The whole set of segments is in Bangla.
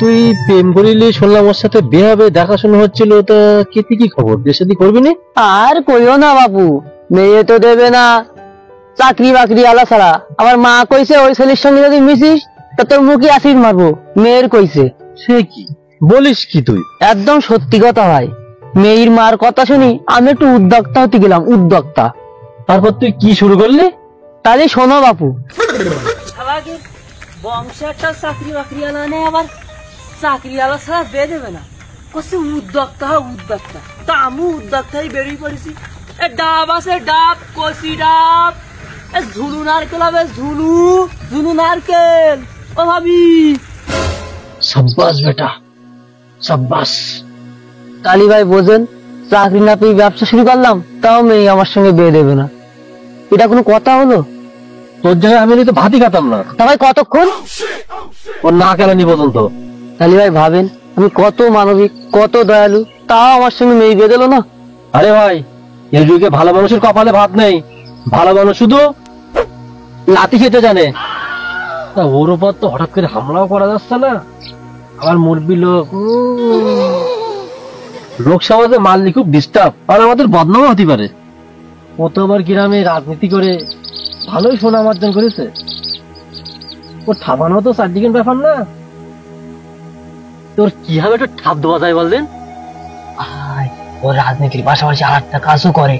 তুই প্রেম করিলি শুনলাম, ওর সাথে বিয়ে হবে, দেখাশোনা হচ্ছিল, তা কেতে কি খবর, বিয়ে শাদী করবি না? আর কইও না বাপু, মেয়ে তো দেবে না, চাকরি বাকরি আলা ছাড়া। আমার মা কইছে ওই ছেলের সঙ্গে যদি মিশিস তা তোর মুখে অ্যাসিড মারবো, মেয়ের কইছে। সে কি বলিস কি তুই? একদম সত্যি কথা ভাই, মেয়ের মার কথা শুনি আমি একটু উদ্যোক্তা হতে গেলাম, উদ্যোক্তা। তারপর তুই কি শুরু করলি? তাহলে শোনো বাপু, বংশে একটা চাকরি বাকরি আলা নেই, আবার চাকরি আলা ছাড়া বিয়ে দেবে না, কচ্ছে উদ্যোক্তা উদ্যোক্তা। তা আমি উদ্যোক্তাই বেরিয়ে পড়েছি। এ ডাব আছে ডাব, কচি ডাব, এ ঝুলু নারকেল হবে, ঝুলু ঝুলু নারকেল। ও ভাবি, সাব্বাস বেটা সাব্বাস। কালী ভাই বোঝেন, চাকরি না পেয়ে ব্যবসা শুরু করলাম, তাও মেয়ে আমার সঙ্গে বিয়ে দেবে না, এটা কোনো কথা হলো? তোর জায়গায় আমি তো ভাতই খাতাম না। তা ভাই কতক্ষণ ওর না কেলানি পর্যন্ত। কালী ভাই ভাবেন, আমি কত মানবিক, কত দয়ালু, তাও আমার সঙ্গে মেয়ে বিয়ে দিল না। আরে ভাই, এই যুগে ভালো মানুষের কপালে ভাত নেই, ভালো মানুষ শুধু লাঠি খেতে জানে। তা ওর উপর তো হঠাৎ করে হামলাও করা যাচ্ছে না, আবার মুরবি লোক, লোক সমাজে মারলি খুব ডিস্টার্ব, আর আমাদের বদনামও হতে পারে। ও তো আবার গ্রামে রাজনীতি করে ভালোই সুনাম অর্জন করেছে। ও ঠাপানো তো চারদিকের ব্যাপার না। তোর কিভাবে একটু ঠাপ দেওয়া যায় বললেন? ও রাজনীতির পাশাপাশি আর একটা কাজও করে,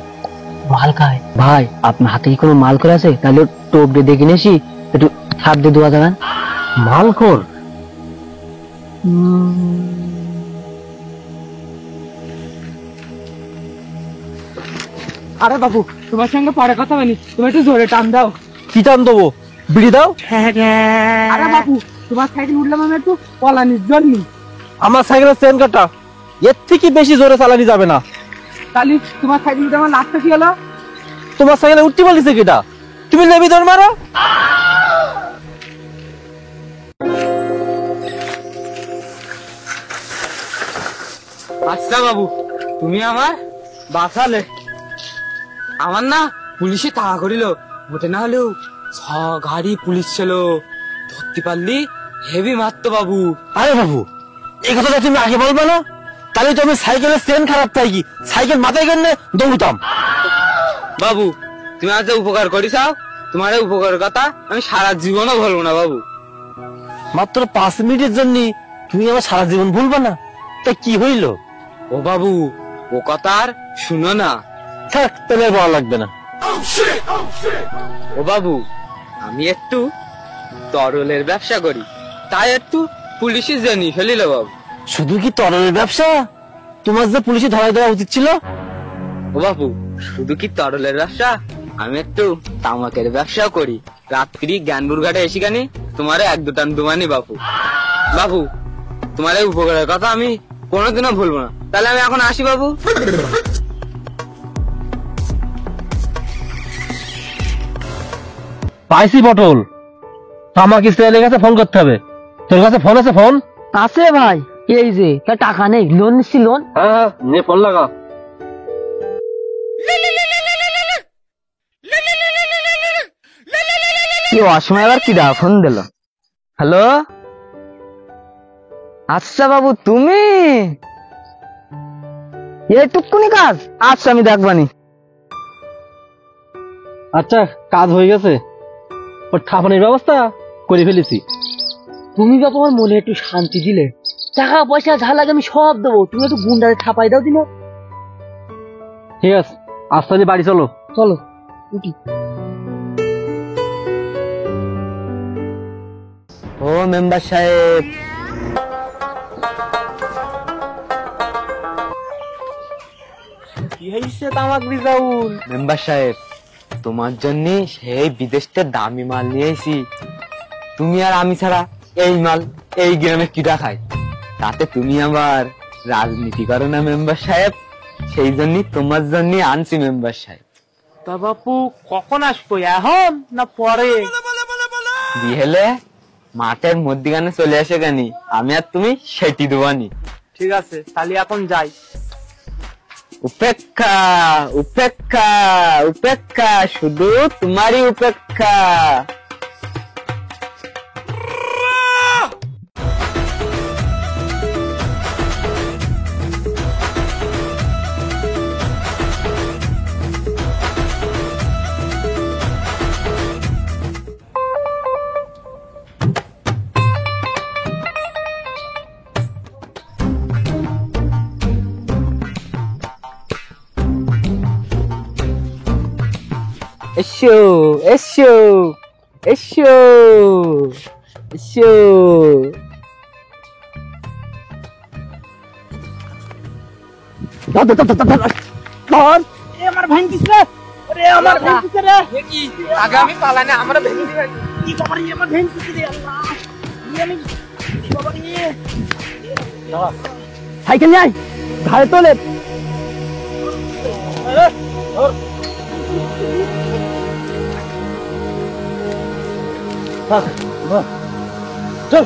মাল খায়। ভাই আপনার হাতে কি কোনো মাল করে আছে? তাহলে টোপ দিয়ে দেখে নিয়েছি, একটু ছাপ দিয়ে দেওয়া যাবে। মালখোর? আরে বাবু, তোমার সঙ্গে পরে কথা বলি, তুমি একটু জোরে টান দাও। কি টান দেবো? বিড়ি দাও। আরে বাবু, তোমার সাইকেল উঠলাম আমি একটু পলানির জন্য। আমার সাইকেলের চেন কাটা, এর থেকে বেশি জোরে চালানি যাবে না। তাহলে তোমার সাইকেল উঠে আমার লাস্টটা কি হলো? তোমার সাইকেলে উঠতে বলিছে কিটা? তুমি নেবি তোর মারো। আচ্ছা বাবু, তুমি আমার বাঁচালে। আমার না পুলিশে তাড়া করিল, মোটে না হলেও 6 গাড়ি পুলিশ ছিল, ধরতে পারলি হেভি মারতো বাবু। আরে বাবু, এই কথাটা তুমি আগে বলবে না? তাহলে তো আমি সাইকেলের চেন খারাপ তাই কি সাইকেল মাথায় কেন দৌড়তাম। বাবু, তুমি আজ উপকার করিসাও, তোমার এই উপকারের কথা আমি সারা জীবনও ভুলবো না বাবু। মাত্র 5 মিনিটের জন্য তুমি আমার সারা জীবন ভুলবে না? তা কি হইল? ও বাবু, ও কথা আর শুনো না। থাক, তাহলে আর বলা লাগবে না। ও বাবু, আমি একটু তরলের ব্যবসা করি, তাই একটু পুলিশে জানি ফেলিল বাবু। শুধু কি তরলের ব্যবসা? তোমার যে পুলিশে ধরাই দেওয়া উচিত ছিল। ও বাবু, শুধু কি তরলের ব্যবসা, আমি একটু তামাকের ব্যবসা করি। রাত্রি জ্ঞানপুর ঘাটে এসে গানি তোমার 1-2 টান দুমানি বাবু। বাবু, তোমার এই উপকারের কথা আমি কোনোদিনও ভুলবো না। তাহলে আমি এখন আসি বাবু। পাইছি পটল, আমাকে স্টাইলের কাছে ফোন করতে হবে। তোর কাছে ফোন আছে? ফোন আছে ভাই, এই যে টাকা নেই, লোন নিচ্ছি, লোন। হ্যাঁ, নে ফোন লাগা। কি অসময় আবার কি দা ফোন দিল? হ্যালো, আচ্ছা বাবু তুমি এইটুকুনি কাজ? আচ্ছা আমি দেখবানি। আচ্ছা, কাজ হয়ে গেছে, ওর ঠাপানির ব্যবস্থা করে ফেলেছি। তুমি বা তোমার মনে একটু শান্তি দিলে, টাকা পয়সা যা লাগে আমি সব দেবো, তুমি একটু গুন্ডারে ছাপাই দাও দিন। ঠিক আছে, আস্তে আস্তে বাড়ি চলো। চলো উঠি। ও মেম্বার সাহেব, কি হয়েছে তামাক রিজাউল? মেম্বার সাহেব, তোমার জন্য সেই বিদেশতে দামি মাল নিয়ে এসেছি। তুমি আর আমি ছাড়া এই মাল এই গ্রামে কিটা খায়? তাতে তুমি আবার রাজনীতি করো না মেম্বার সাহেব, সেই জন্য তোমার জন্য আনছি মেম্বার সাহেব। তা বাপু, কখন আসবো, এখন না পরে? বিহেলে মাঠের মধ্যিখানে চলে আসে গানি, আমি আর তুমি সেটি দেবানি। ঠিক আছে, তাহলে এখন যাই। উপেক্ষা উপেক্ষা উপেক্ষা, শুধু তোমারই উপেক্ষা। এসো এসো এসো এসো আগামী পালানে আমরা ভেঙে দিই সাইকেল নিয়ে আয় ঘাড়ে তোলে চল